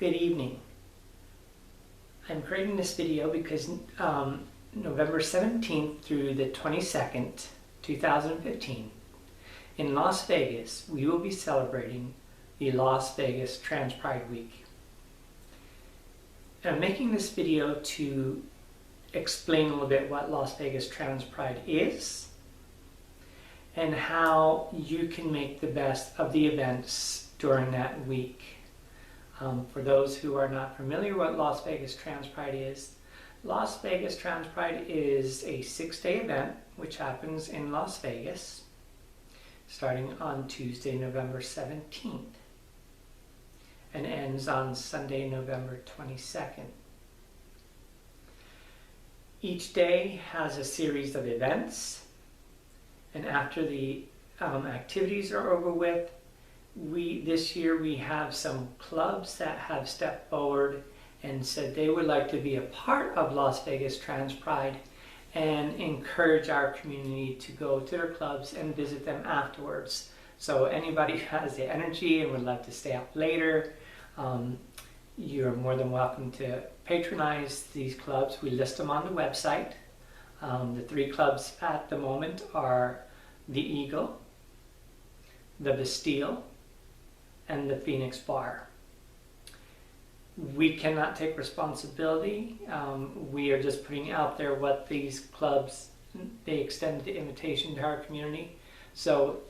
Good evening. I'm creating this video because November 17th through the 22nd, 2015, in Las Vegas, we will be celebrating the Las Vegas TransPride Week. I'm making this video to explain a little bit what Las Vegas TransPride is and how you can make the best of the events during that week. For those who are not familiar what Las Vegas TransPride is, Las Vegas TransPride is a 6-day event which happens in Las Vegas starting on Tuesday, November 17th and ends on Sunday, November 22nd. Each day has a series of events, and after the activities are over with, this year we have some clubs that have stepped forward and said they would like to be a part of Las Vegas TransPride and encourage our community to go to their clubs and visit them afterwards. So anybody who has the energy and would love to stay up later, you're more than welcome to patronize these clubs. We list them on the website. The 3 clubs at the moment are the Eagle, the Bastille, and the Phoenix Bar. We cannot take responsibility. We are just putting out there what these clubs, they extend the invitation to our community. So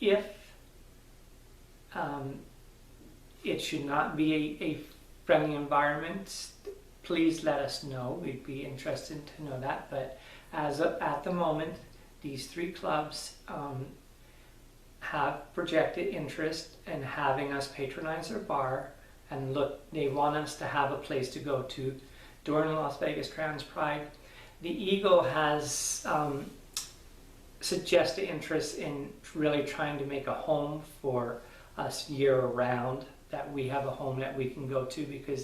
if it should not be a friendly environment, please let us know. We'd be interested to know that. But at the moment, these 3 clubs have projected interest in having us patronize their bar, and they want us to have a place to go to during Las Vegas TransPride. The Eagle has suggested interest in really trying to make a home for us year-round, that we have a home that we can go to, because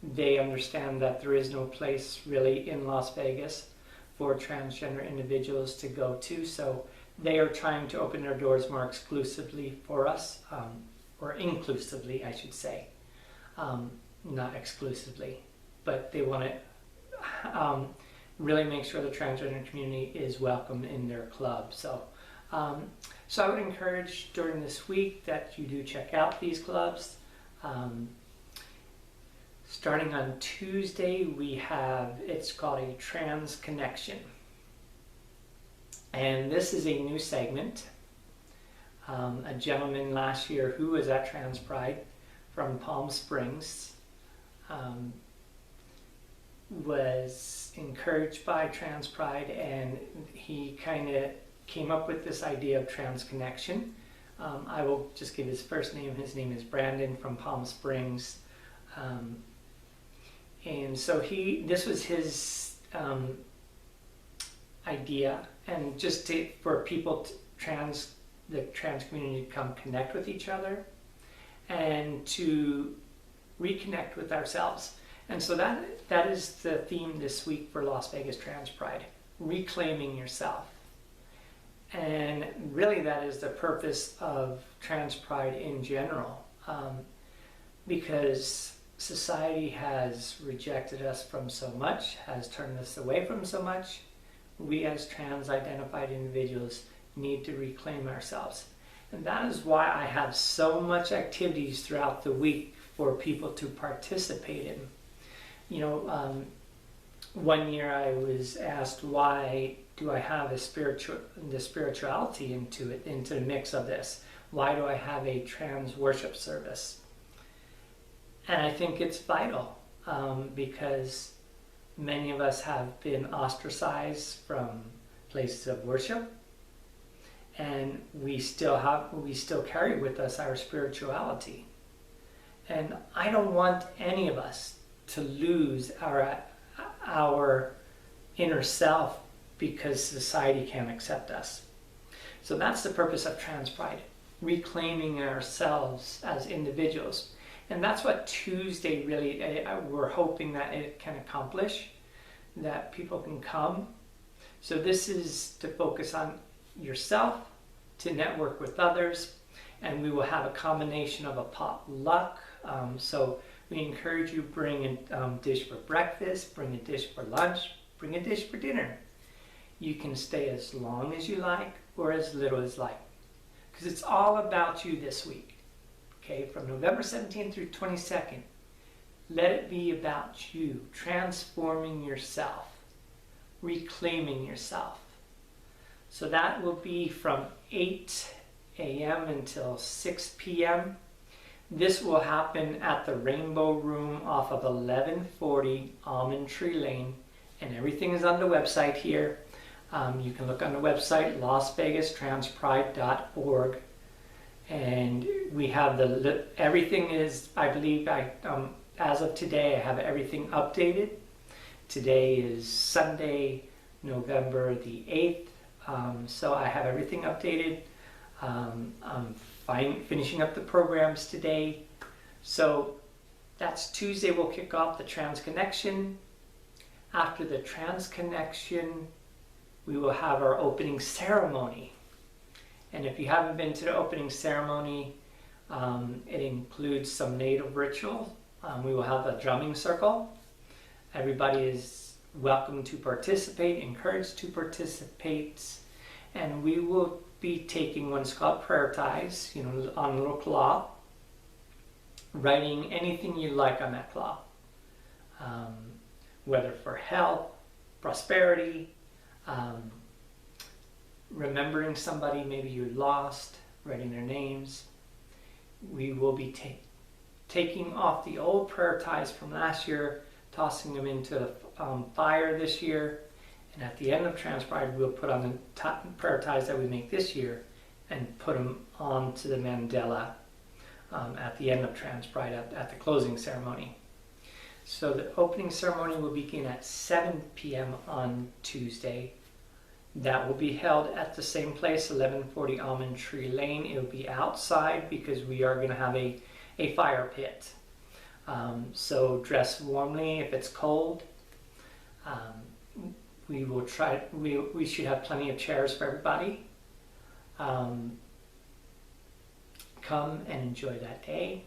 they understand that there is no place really in Las Vegas for transgender individuals to go to. So they are trying to open their doors more exclusively for us, or inclusively, I should say. Not exclusively, but they want to really make sure the transgender community is welcome in their club. So I would encourage during this week that you do check out these clubs. Starting on Tuesday, it's called a Trans Connection. And this is a new segment. A gentleman last year who was at TransPride from Palm Springs was encouraged by TransPride, and he kind of came up with this idea of Trans Connection. I will just give his first name. His name is Brandon from Palm Springs. And so this was his idea, and just for people, the trans community to come connect with each other and to reconnect with ourselves. And so that is the theme this week for Las Vegas TransPride, reclaiming yourself. And really that is the purpose of TransPride in general, because society has rejected us from so much, has turned us away from so much. We as trans-identified individuals need to reclaim ourselves. And that is why I have so much activities throughout the week for people to participate in. You know, one year I was asked, why do I have the spirituality into the mix of this? Why do I have a trans worship service? And I think it's vital because many of us have been ostracized from places of worship, and we still carry with us our spirituality. And I don't want any of us to lose our inner self because society can't accept us. So that's the purpose of TransPride, reclaiming ourselves as individuals. And that's what Tuesday really, we're hoping that it can accomplish, that people can come. So this is to focus on yourself, to network with others, and we will have a combination of a potluck, So we encourage you bring a dish for breakfast, bring a dish for lunch, bring a dish for dinner. You can stay as long as you like or as little as like, because it's all about you this week. Okay, from November 17th through 22nd, let it be about you, transforming yourself, reclaiming yourself. So that will be from 8 a.m. until 6 p.m. This will happen at the Rainbow Room off of 1140 Almond Tree Lane, and everything is on the website here. You can look on the website, lasvegastranspride.org, and we have everything is, I believe, as of today, I have everything updated. Today is Sunday, November the 8th, so I have everything updated. I'm finishing up the programs today. So that's Tuesday, we'll kick off the Trans Connection. After the Trans Connection, we will have our opening ceremony. And if you haven't been to the opening ceremony, it includes some native ritual. We will have a drumming circle. Everybody is welcome to participate, encouraged to participate. And we will be taking what's called prayer ties, on a little cloth, writing anything you like on that cloth, whether for health, prosperity, remembering somebody maybe you lost, writing their names. We will be taking off the old prayer ties from last year, tossing them into the fire this year. And at the end of TransPride, we'll put on the prayer ties that we make this year and put them onto the mandala at the end of TransPride at the closing ceremony. So the opening ceremony will begin at 7 p.m. on Tuesday. That will be held at the same place, 1140 Almond Tree Lane. It will be outside because we are going to have a fire pit. So dress warmly if it's cold. We will try. We should have plenty of chairs for everybody. Come and enjoy that day.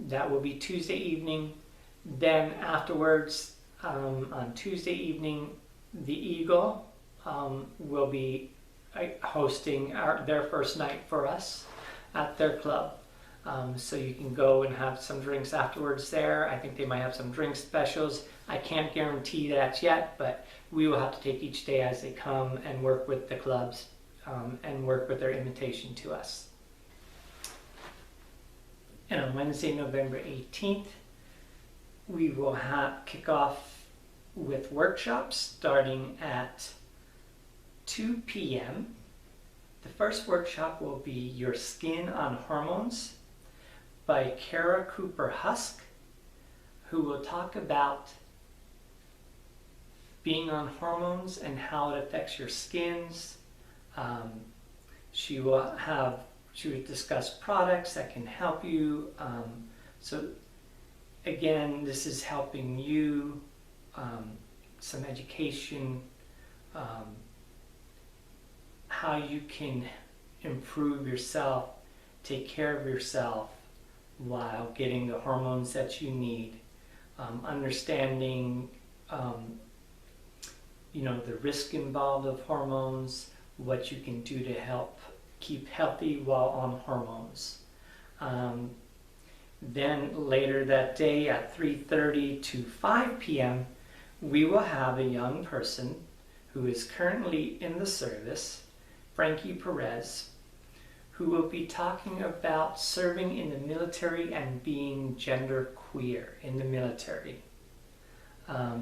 That will be Tuesday evening. Then afterwards, on Tuesday evening, the Eagle will be hosting their first night for us at their club. So you can go and have some drinks afterwards there. I think they might have some drink specials. I can't guarantee that yet, but we will have to take each day as they come and work with the clubs and work with their invitation to us. And on Wednesday, November 18th, we will kick off with workshops starting at 2 p.m. The first workshop will be Your Skin on Hormones by Kara Cooper Husk, who will talk about being on hormones and how it affects your skins. She will discuss products that can help you. So again, this is helping you, some education, how you can improve yourself, take care of yourself while getting the hormones that you need, understanding the risk involved of hormones, what you can do to help keep healthy while on hormones. Then later that day at 3:30 to 5 p.m. we will have a young person who is currently in the service, Frankie Perez, who will be talking about serving in the military and being gender queer in the military.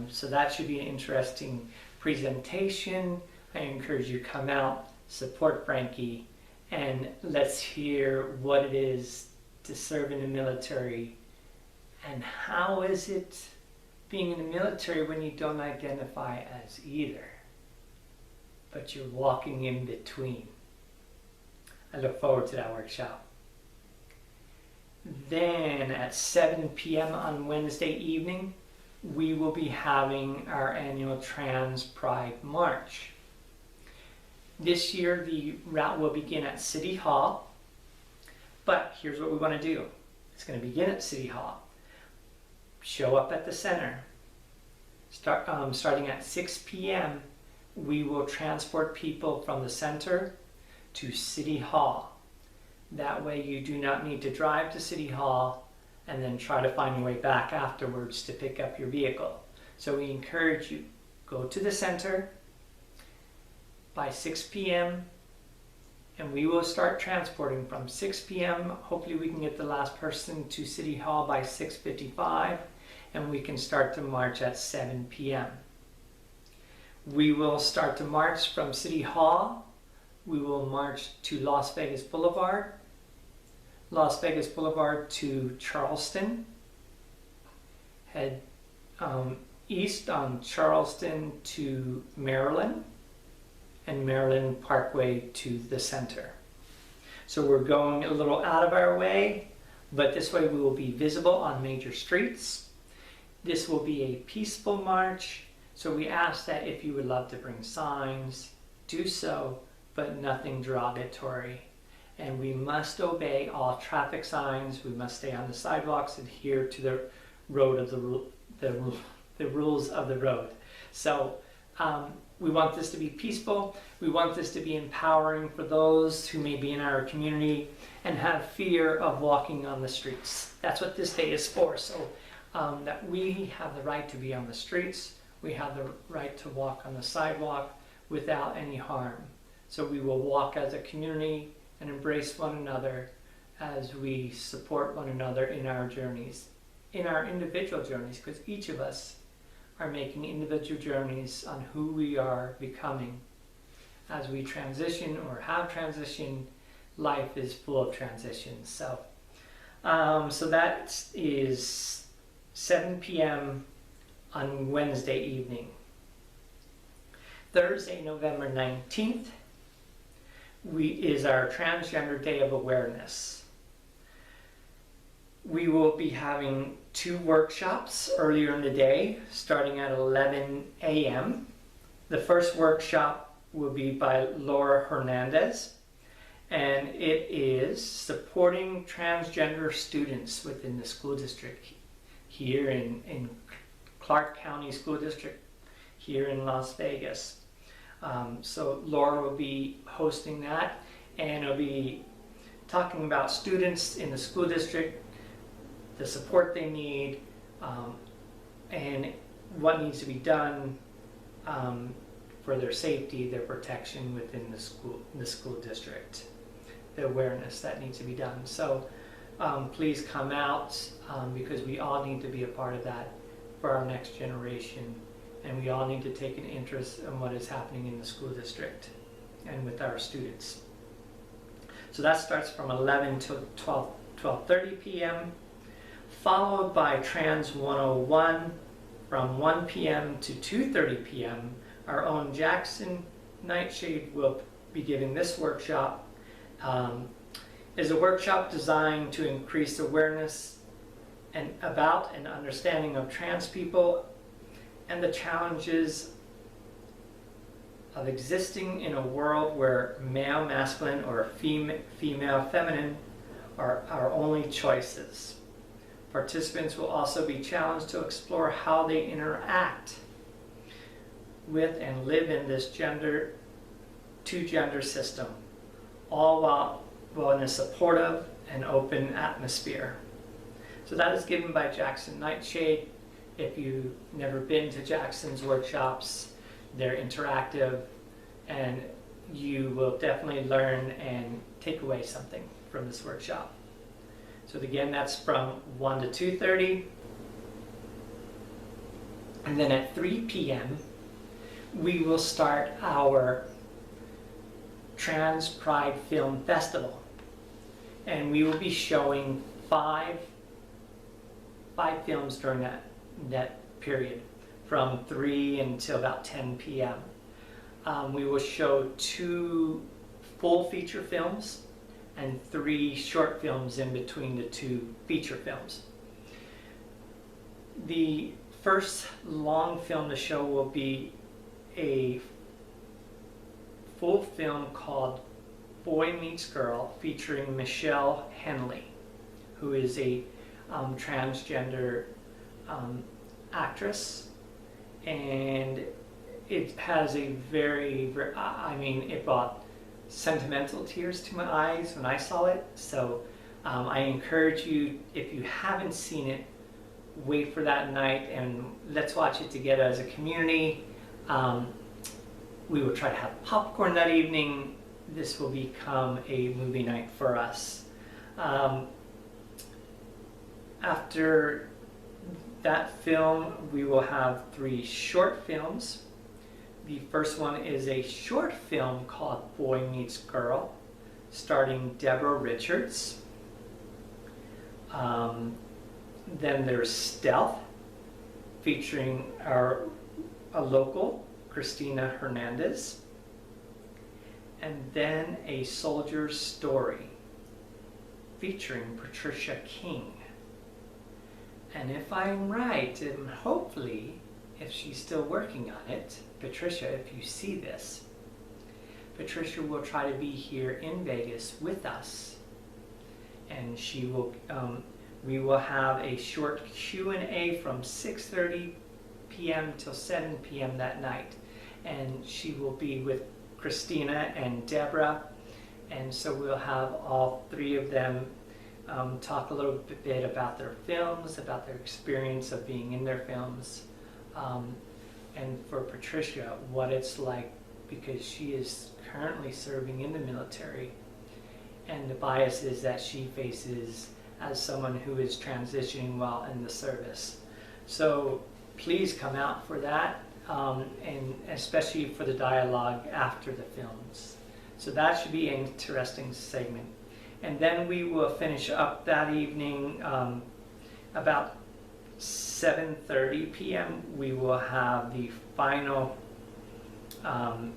So that should be an interesting presentation. I encourage you to come out, support Frankie, and let's hear what it is to serve in the military and how is it being in the military when you don't identify as either, but you're walking in between. I look forward to that workshop. Then at 7 p.m. on Wednesday evening, we will be having our annual Trans Pride March. This year, the route will begin at City Hall, but here's what we want to do. It's going to begin at City Hall. Show up at the center. Starting at 6 p.m., we will transport people from the center to City Hall. That way you do not need to drive to City Hall and then try to find your way back afterwards to pick up your vehicle. So we encourage you, go to the center by 6 p.m. and we will start transporting from 6 p.m. Hopefully we can get the last person to City Hall by 6:55, and we can start to march at 7 p.m. We will start to march from City Hall. We will march to Las Vegas Boulevard, Las Vegas Boulevard to Charleston, head east on Charleston to Maryland, and Maryland Parkway to the center. So we're going a little out of our way, but this way we will be visible on major streets. This will be a peaceful march, so we ask that if you would love to bring signs, do so, but nothing derogatory. And we must obey all traffic signs. We must stay on the sidewalks, adhere to the road of the rules of the road. So we want this to be peaceful. We want this to be empowering for those who may be in our community and have fear of walking on the streets. That's what this day is for. So that we have the right to be on the streets. We have the right to walk on the sidewalk without any harm. So we will walk as a community and embrace one another as we support one another in our journeys, in our individual journeys, because each of us are making individual journeys on who we are becoming. As we transition or have transitioned, life is full of transitions. So that is 7 p.m. on Wednesday evening. Thursday, November 19th, is our Transgender Day of Awareness. We will be having 2 workshops earlier in the day, starting at 11 a.m. The first workshop will be by Laura Hernandez, and it is supporting transgender students within the school district here in Clark County School District here in Las Vegas. So Laura will be hosting that, and it'll be talking about students in the school district, the support they need, and what needs to be done for their safety, their protection within the school district, the awareness that needs to be done. So please come out because we all need to be a part of that for our next generation, and we all need to take an interest in what is happening in the school district and with our students. So that starts from 11 to 12:30 p.m. followed by Trans 101 from 1 p.m. to 2:30 p.m. Our own Jackson Nightshade will be giving this workshop. Is a workshop designed to increase awareness about and understanding of trans people and the challenges of existing in a world where male masculine or female feminine are our only choices. Participants will also be challenged to explore how they interact with and live in this two-gender system, all while in a supportive and open atmosphere. So that is given by Jackson Nightshade. If you've never been to Jackson's workshops, they're interactive, and you will definitely learn and take away something from this workshop. So again, that's from 1 to 2:30. And then at 3 p.m., we will start our TransPride Film Festival. And we will be showing five films during that period, from 3 until about 10 p.m. We will show 2 full feature films and 3 short films in between the 2 feature films. The first long film to show will be a full film called Boy Meets Girl, featuring Michelle Henley, who is a transgender actress, and it has a very, I mean, it brought sentimental tears to my eyes when I saw it. So I encourage you, if you haven't seen it, wait for that night and let's watch it together as a community. We will try to have popcorn that evening. This will become a movie night for us. After that film, we will have 3 short films. The first one is a short film called Boy Meets Girl, starring Deborah Richards. Then there's Stealth, featuring a local, Christina Hernandez. And then A Soldier's Story, featuring Patricia King. And if I'm right, and hopefully, if she's still working on it, Patricia, if you see this, Patricia will try to be here in Vegas with us. And she will, we will have a short Q&A from 6:30 p.m. till 7 p.m. that night. And she will be with Christina and Deborah. And so we'll have all 3 of them talk a little bit about their films, about their experience of being in their films. And for Patricia, what it's like, because she is currently serving in the military, and the biases that she faces as someone who is transitioning while in the service. So please come out for that, and especially for the dialogue after the films. So that should be an interesting segment. And then we will finish up that evening about 7:30 p.m. We will have the final,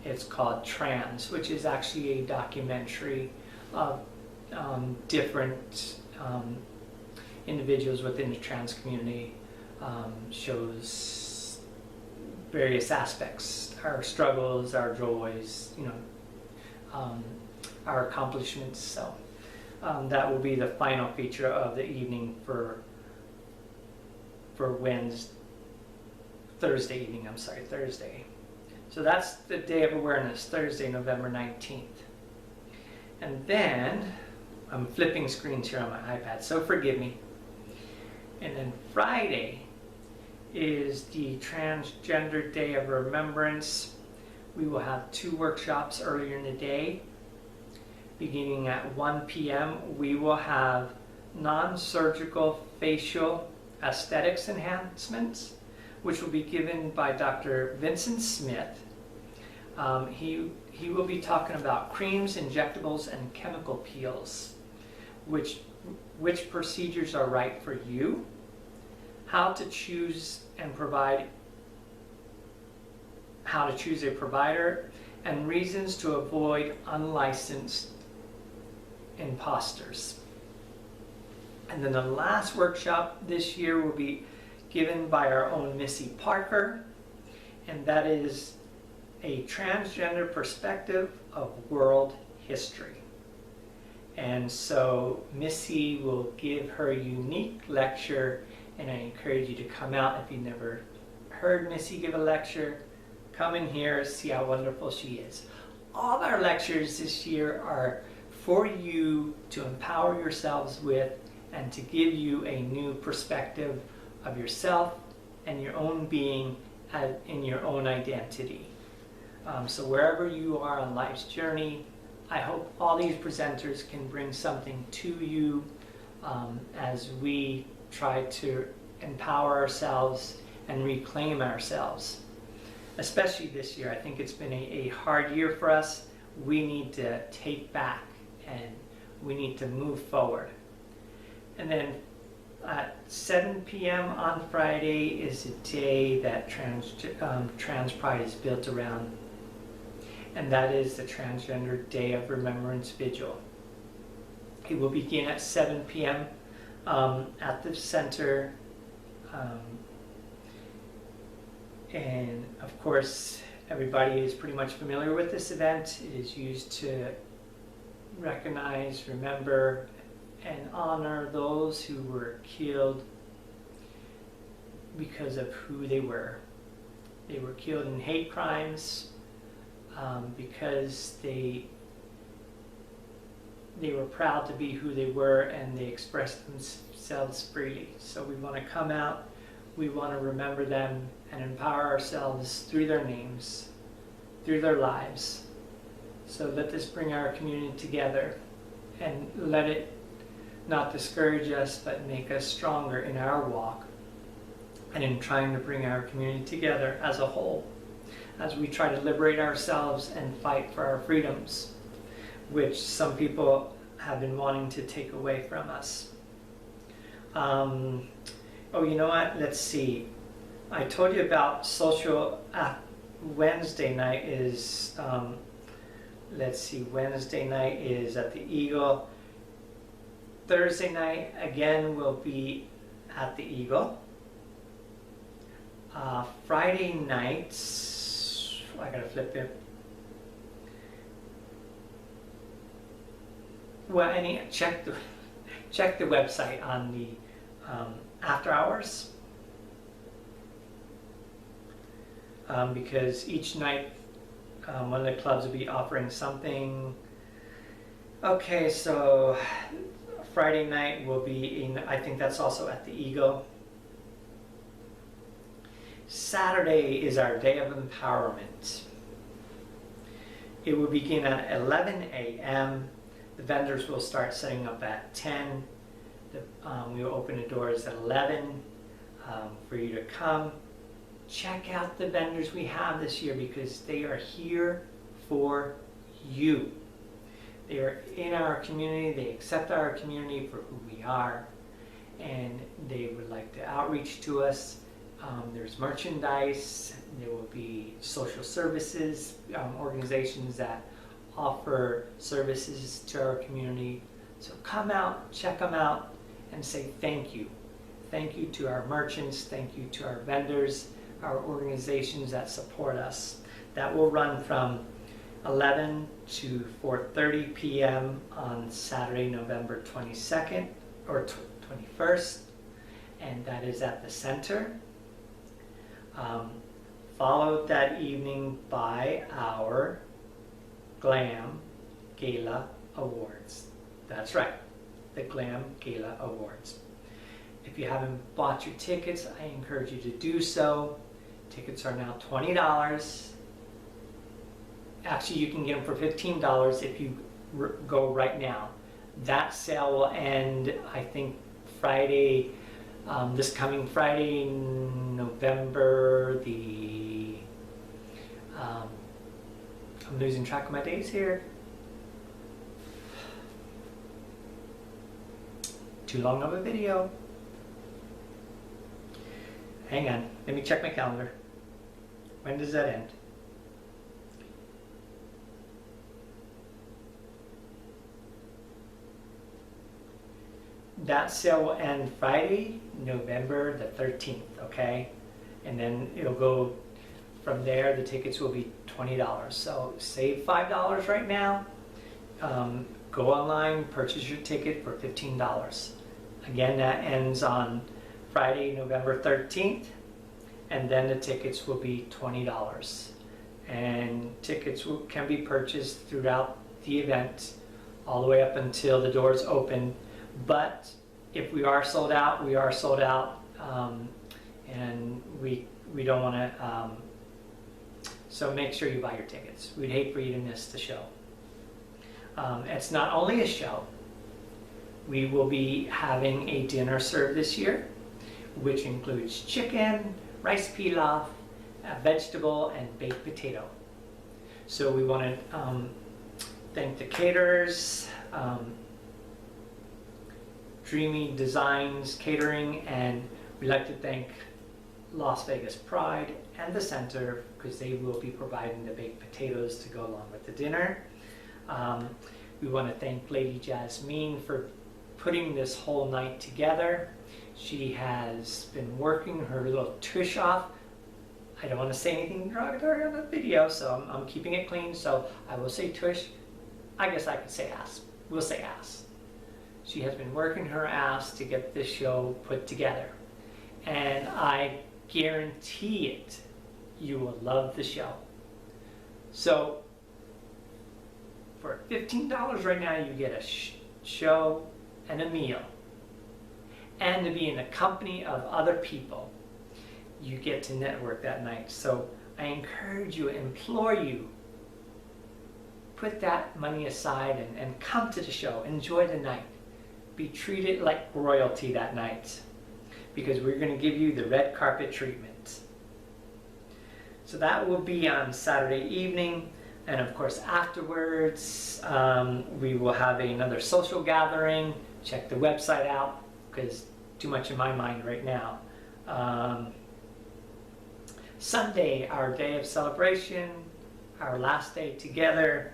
it's called Trans, which is actually a documentary of different individuals within the trans community. Shows various aspects, our struggles, our joys, you know, our accomplishments. So that will be the final feature of the evening for Thursday evening, Thursday. So that's the Day of Awareness, Thursday, November 19th. And then, I'm flipping screens here on my iPad, so forgive me. And then Friday is the Transgender Day of Remembrance. We will have 2 workshops earlier in the day. Beginning at 1 p.m., we will have non-surgical facial aesthetics enhancements, which will be given by Dr. Vincent Smith. He will be talking about creams, injectables, and chemical peels, which procedures are right for you, how to choose a provider, and reasons to avoid unlicensed imposters. And then the last workshop this year will be given by our own Missy Parker, and that is a transgender perspective of world history. And so Missy will give her unique lecture, and I encourage you to come out. If you've never heard Missy give a lecture, come in here, see how wonderful she is. All our lectures this year are for you to empower yourselves with and to give you a new perspective of yourself and your own being in your own identity. So wherever you are on life's journey, I hope all these presenters can bring something to you as we try to empower ourselves and reclaim ourselves. Especially this year, I think it's been a hard year for us. We need to take back and we need to move forward. And then at 7 p.m. on Friday is a day that TransPride is built around, and that is the Transgender Day of Remembrance Vigil. It will begin at 7 p.m. At the center, and of course everybody is pretty much familiar with this event. It is used to recognize, remember, and honor those who were killed because of who they were. They were killed in hate crimes because they were proud to be who they were, and they expressed themselves freely. So we want to come out, we want to remember them and empower ourselves through their names, through their lives. So let this bring our community together, and let it not discourage us, but make us stronger in our walk and in trying to bring our community together as a whole, as we try to liberate ourselves and fight for our freedoms, which some people have been wanting to take away from us. Oh, you know what? Let's see. I told you about social Wednesday night is, let's see, Wednesday night is at the Eagle. Thursday night, again, will be at the Eagle. Friday nights, I gotta flip it. Well, check the website on the after hours, because each night one of the clubs will be offering something. Okay, so Friday night will be in, I think that's also at the Eagle. Saturday is our day of empowerment. It will begin at 11 a.m. The vendors will start setting up at 10. We will open the doors at 11 for you to come. Check out the vendors we have this year, because they are here for you. They are in our community, they accept our community for who we are, and they would like to outreach to us. There's merchandise, there will be social services, organizations that offer services to our community. So come out, check them out, and say thank you. Thank you to our merchants, thank you to our vendors, our organizations that support us. That will run from 11 to 4:30 p.m. on Saturday, November 22nd or 21st, and that is at the center. Followed that evening by our Glam Gala Awards. That's right, the Glam Gala Awards. If you haven't bought your tickets, I encourage you to do so. Tickets are now $20. Actually, you can get them for $15 if you go right now. That sale will end, I think, Friday, this coming Friday, November the, I'm losing track of my days here. Too long of a video. Hang on, let me check my calendar. When does that end? That sale will end Friday, November the 13th, okay? And then it'll go from there. The tickets will be $20. So save $5 right now. Go online, purchase your ticket for $15. Again, that ends on Friday, November 13th, and then the tickets will be $20. And tickets can be purchased throughout the event, all the way up until the doors open. But if we are sold out, we are sold out, and we don't want to. So make sure you buy your tickets. We'd hate for you to miss the show. It's not only a show. We will be having a dinner served this year, which includes chicken, rice pilaf, a vegetable, and baked potato. So we want to thank the caterers, Dreamy Designs Catering, and we'd like to thank Las Vegas TransPride and the center, because they will be providing the baked potatoes to go along with the dinner. We want to thank Lady Jasmine for putting this whole night together. She has been working her little tush off. I don't want to say anything derogatory on the video, so I'm keeping it clean, so I will say tush. I guess I could say ass. We'll say ass. She has been working her ass to get this show put together. And I guarantee it, you will love the show. So, for $15 right now, you get a show and a meal. And to be in the company of other people. You get to network that night. So, I encourage you, implore you, put that money aside and come to the show. Enjoy the night. Be treated like royalty that night, because we're going to give you the red carpet treatment. So that will be on Saturday evening, and of course afterwards we will have another social gathering. Check the website out, because too much in my mind right now. Sunday, our day of celebration, our last day together.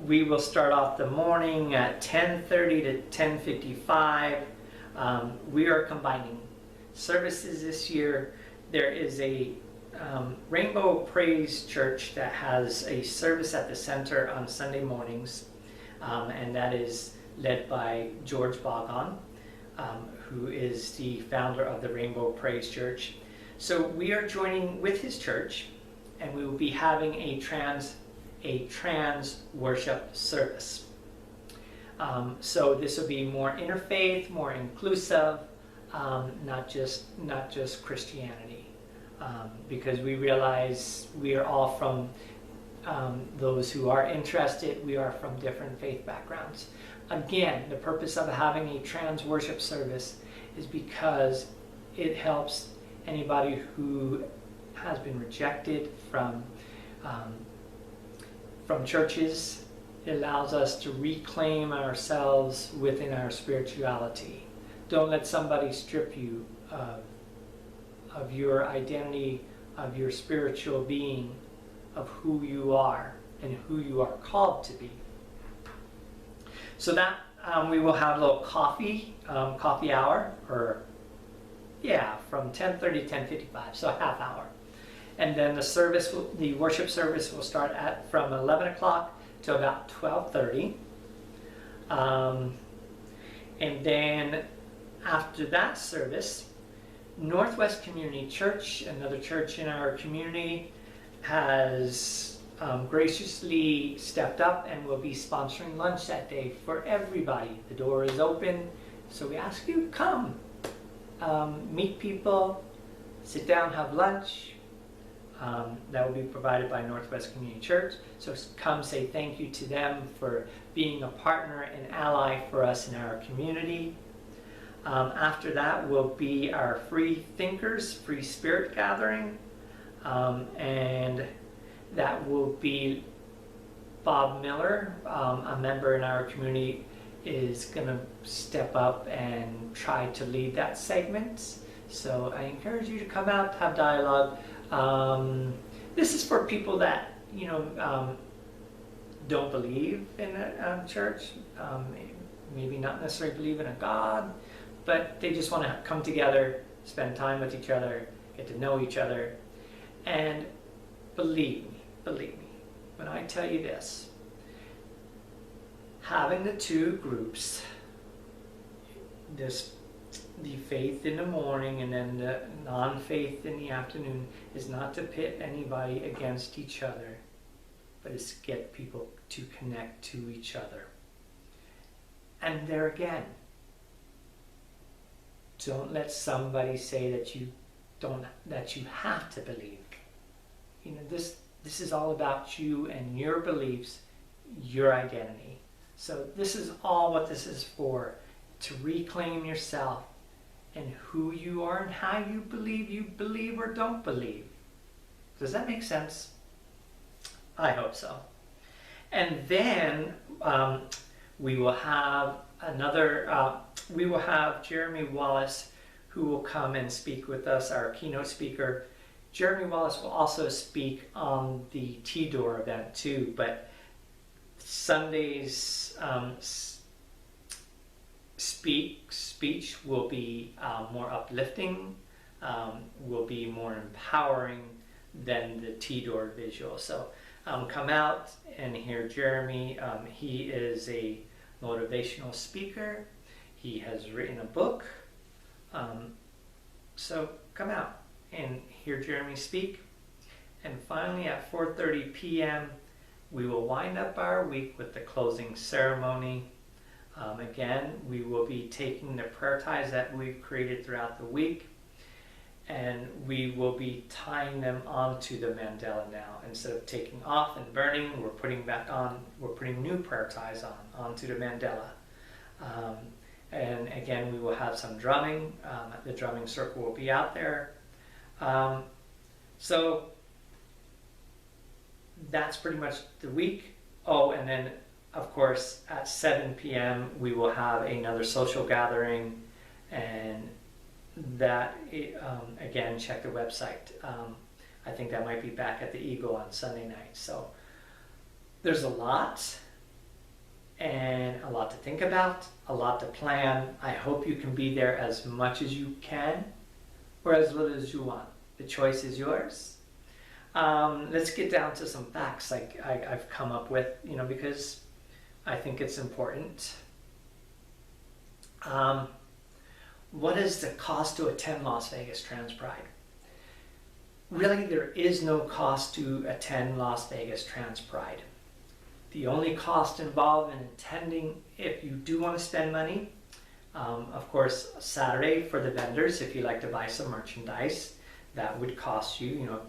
We will start off the morning at 10:30 to 10:55. We are combining services this year. There is a Rainbow Praise Church that has a service at the center on Sunday mornings, and that is led by George Bogon, who is the founder of the Rainbow Praise Church. So we are joining with his church, and we will be having a trans worship service. So this will be more interfaith, more inclusive, not just Christianity, because we realize we are all from those who are interested. We are from different faith backgrounds. Again, the purpose of having a trans worship service is because it helps anybody who has been rejected from churches. It allows us to reclaim ourselves within our spirituality. Don't let somebody strip you of your identity, of your spiritual being, of who you are and who you are called to be. So that we will have a little coffee hour, from 10:30 to 10:55, so a half hour. And then the worship service will start from 11 o'clock to about 12:30. And then after that service, Northwest Community Church, another church in our community, has graciously stepped up and will be sponsoring lunch that day for everybody. The door is open, so we ask you to come, meet people, sit down, have lunch. That will be provided by Northwest Community Church. So come say thank you to them for being a partner and ally for us in our community. After that will be our Free Thinkers, Free Spirit gathering. And that will be Bob Miller, a member in our community, is going to step up and try to lead that segment. So I encourage you to come out, have dialogue. This is for people that don't believe in a church, maybe not necessarily believe in a God, but they just want to come together, spend time with each other, get to know each other. And believe me, when I tell you this, having the two groups, the faith in the morning and then the non-faith in the afternoon, is not to pit anybody against each other, but it's to get people to connect to each other. And there again, don't let somebody say that you have to believe. This is all about you and your beliefs, your identity. So this is all what this is for, to reclaim yourself and who you are and how you believe or don't believe. Does that make sense? I hope so. And then we will have Jeremy Wallace, who will come and speak with us, our keynote speaker. Jeremy Wallace will also speak on the T-Door event too, but Sunday's speech will be more uplifting, will be more empowering than the T-Door visual. So come out and hear Jeremy. He is a motivational speaker. He has written a book. So come out and hear Jeremy speak. And finally at 4:30 p.m. we will wind up our week with the closing ceremony. Again, we will be taking the prayer ties that we've created throughout the week, and we will be tying them onto the mandala now. Instead of taking off and burning, we're putting new prayer ties onto the mandala. And again, we will have some drumming. The drumming circle will be out there. So that's pretty much the week. Oh, and then of course at 7 p.m. we will have another social gathering, and that again, check the website. I think that might be back at the Eagle on Sunday night. So there's a lot, and a lot to think about, a lot to plan. I hope you can be there as much as you can, or as little as you want. The choice is yours. Let's get down to some facts I've come up with, because I think it's important. What is the cost to attend Las Vegas TransPride? Really, there is no cost to attend Las Vegas TransPride. The only cost involved in attending, if you do want to spend money, of course, Saturday for the vendors, if you like to buy some merchandise, that would cost you,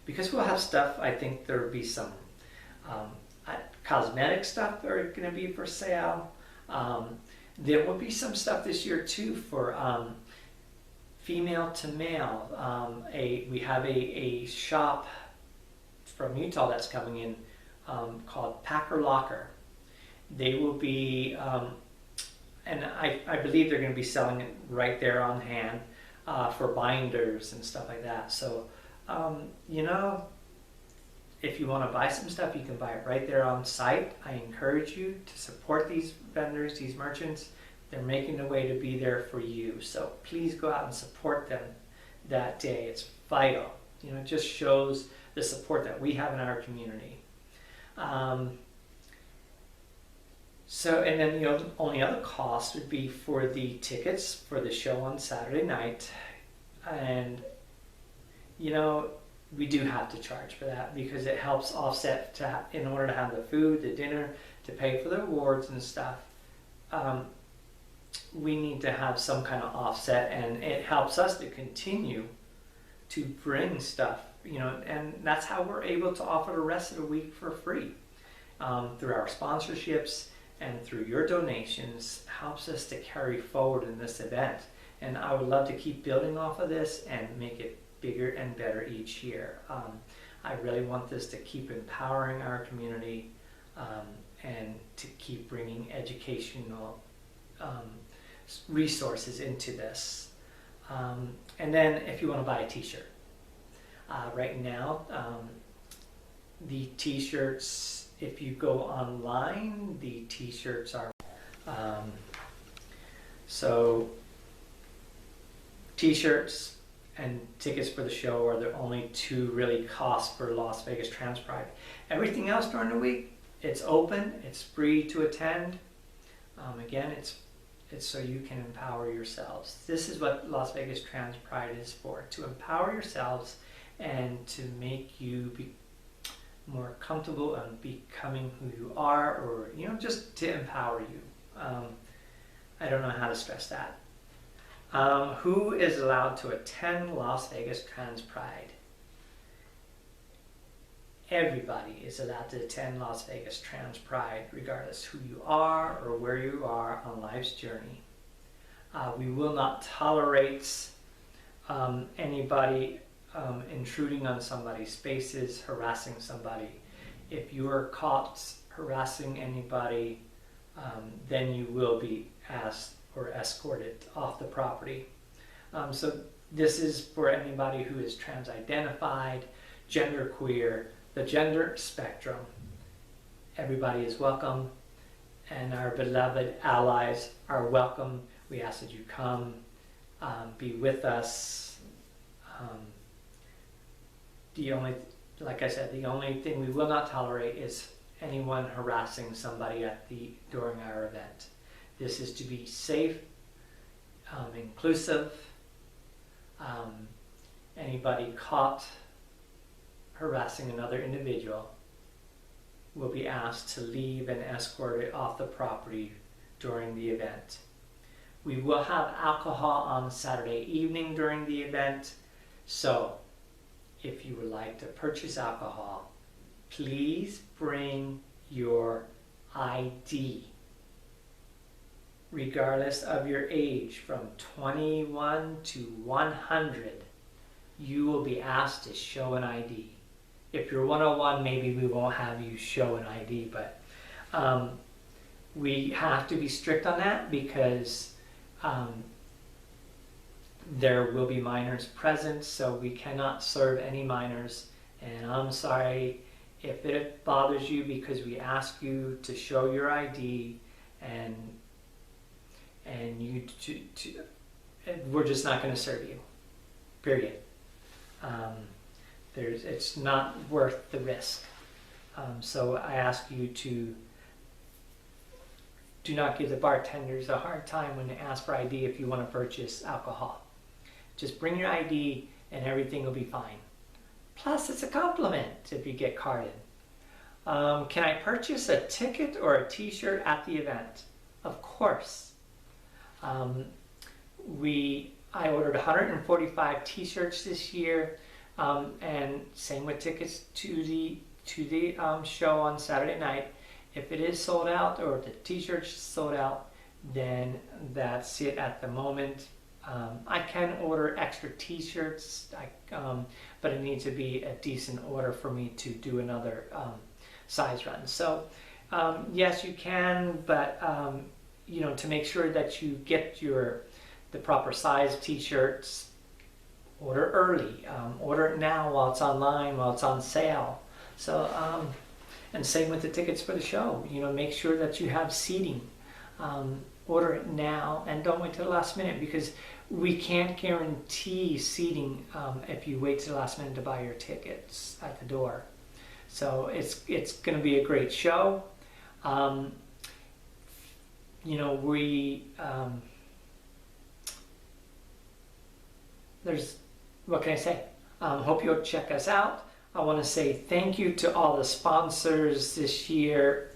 because we'll have stuff. I think there will be some cosmetic stuff that are going to be for sale. There will be some stuff this year too for female to male. We have a shop from Utah that's coming in called Packer Locker. They will be, and I believe they're going to be selling it right there on hand for binders and stuff like that. So, if you want to buy some stuff, you can buy it right there on site. I encourage you to support these vendors, these merchants. They're making a way to be there for you. So please go out and support them that day. It's vital. It just shows the support that we have in our community. And then the only other cost would be for the tickets for the show on Saturday night. And we do have to charge for that because it helps offset in order to have the food, the dinner, to pay for the awards and stuff. We need to have some kind of offset, and it helps us to continue to bring stuff, and that's how we're able to offer the rest of the week for free. Through our sponsorships and through your donations, helps us to carry forward in this event. And I would love to keep building off of this and make it bigger and better each year. I really want this to keep empowering our community and to keep bringing educational resources into this. And then if you want to buy a t-shirt, right now the t-shirts, if you go online, the t-shirts are so t-shirts and tickets for the show are the only two really costs for Las Vegas TransPride. Everything else during the week, it's open, it's free to attend. Again, it's so you can empower yourselves. This is what Las Vegas TransPride is for, to empower yourselves and to make you be more comfortable and becoming who you are, or just to empower you. I don't know how to stress that. Who is allowed to attend Las Vegas TransPride? Everybody is allowed to attend Las Vegas TransPride, regardless who you are or where you are on life's journey. We will not tolerate anybody intruding on somebody's spaces, harassing somebody. If you are caught harassing anybody, then you will be asked or escorted off the property. So this is for anybody who is trans-identified, genderqueer, the gender spectrum. Everybody is welcome, and our beloved allies are welcome. We ask that you come, be with us. Like I said, the only thing we will not tolerate is anyone harassing somebody during our event. This is to be safe, inclusive. Anybody caught harassing another individual will be asked to leave and escorted off the property during the event. We will have alcohol on Saturday evening during the event, so if you would like to purchase alcohol, please bring your ID. Regardless of your age, from 21 to 100, you will be asked to show an ID. If you're 101, maybe we won't have you show an ID, but we have to be strict on that because there will be minors present, so we cannot serve any minors. And I'm sorry if it bothers you, because we ask you to show your ID, and you we're just not going to serve you, period. It's not worth the risk. So I ask you to do not give the bartenders a hard time when they ask for ID if you want to purchase alcohol. Just bring your ID and everything will be fine. Plus, it's a compliment if you get carded. Can I purchase a ticket or a t-shirt at the event? Of course. I ordered 145 t-shirts this year, and same with tickets to the show on Saturday night. If it is sold out or if the t-shirt's sold out, then that's it at the moment. I can order extra t-shirts, but it needs to be a decent order for me to do another size run. So yes, you can, but to make sure that you get the proper size t-shirts, order early. Order it now while it's online, while it's on sale. So and same with the tickets for the show. Make sure that you have seating. Order it now and don't wait till the last minute, because we can't guarantee seating if you wait till the last minute to buy your tickets at the door. So it's going to be a great show. What can I say? Hope you'll check us out. I want to say thank you to all the sponsors this year.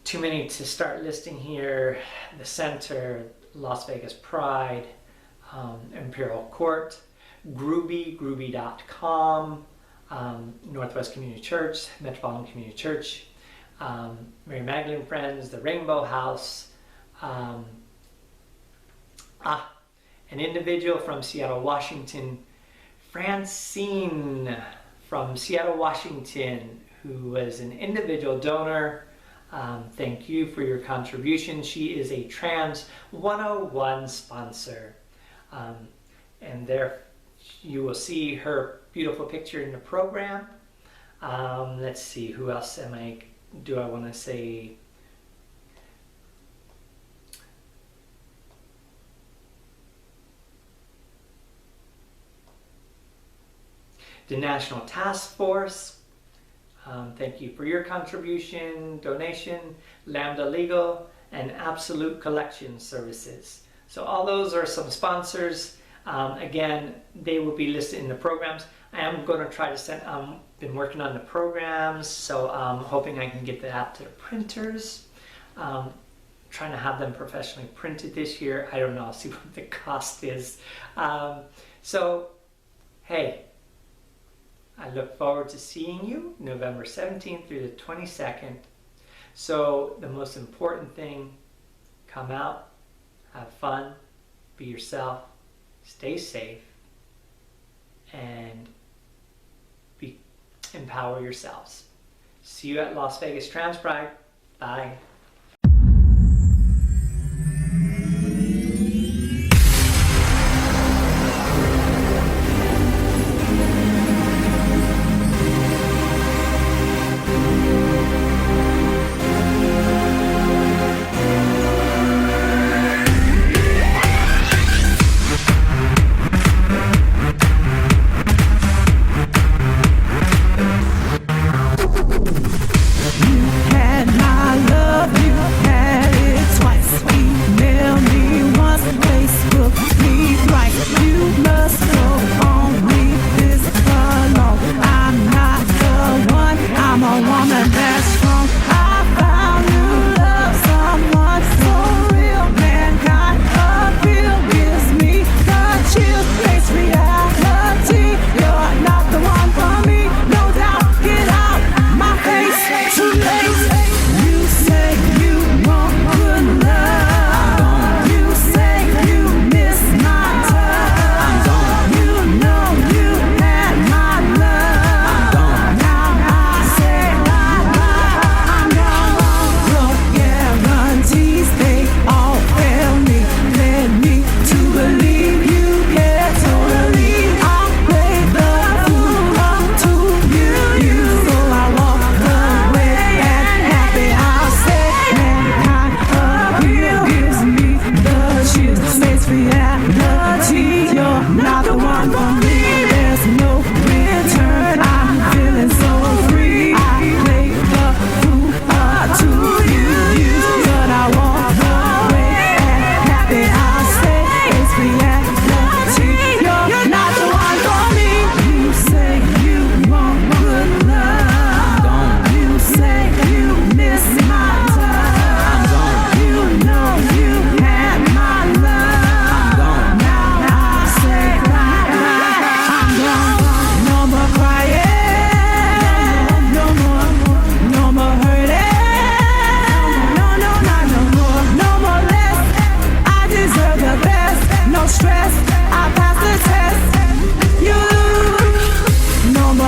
Too many to start listing here. The Center, Las Vegas Pride, Imperial Court, Groovy.com, Northwest Community Church, Metropolitan Community Church, Mary Magdalene Friends, the Rainbow House, an individual from Seattle, Washington, Francine from Seattle, Washington, who was an individual donor. Thank you for your contribution. She is a Trans 101 sponsor. And there you will see her beautiful picture in the program. Let's see, who else do I want to say? The National Task Force, thank you for your contribution, donation, Lambda Legal, and Absolute Collection Services. So all those are some sponsors. Again, they will be listed in the programs. I am going to try to been working on the programs, so I'm hoping I can get that out to the printers. Trying to have them professionally printed this year. I don't know, I'll see what the cost is. So, hey, I look forward to seeing you November 17th through the 22nd. So the most important thing, come out, have fun, be yourself, stay safe, and empower yourselves. See you at Las Vegas TransPride. Bye.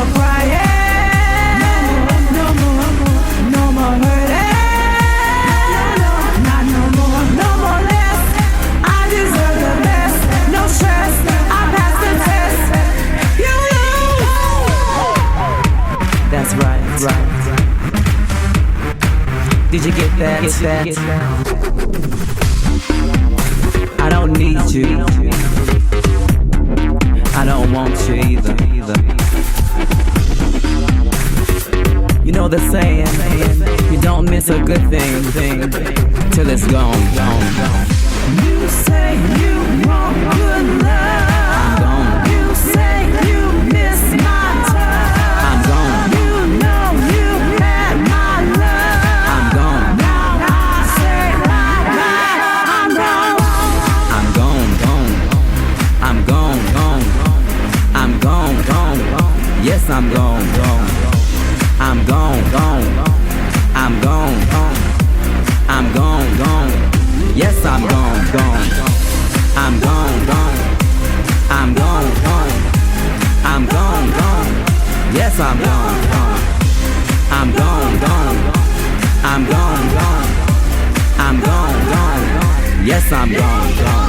more crying, no more hurting, not no more less. I deserve the best, no stress. I passed the test. You lose. That's right. Did you get that? I don't need you. I don't want you either. You know the saying, you don't miss a good thing till it's gone. You say you want good love. You say you miss my touch. I'm gone. You know you had my love. I'm gone. Now I say I'm gone. I'm gone. I'm gone. I'm gone. Yes, I'm gone. I'm gone. I'm gone. I'm gone. Yes, I'm gone. I'm gone. I'm gone. I'm gone. Yes, I'm gone. I'm gone. I'm gone. I'm gone. Yes, I'm gone.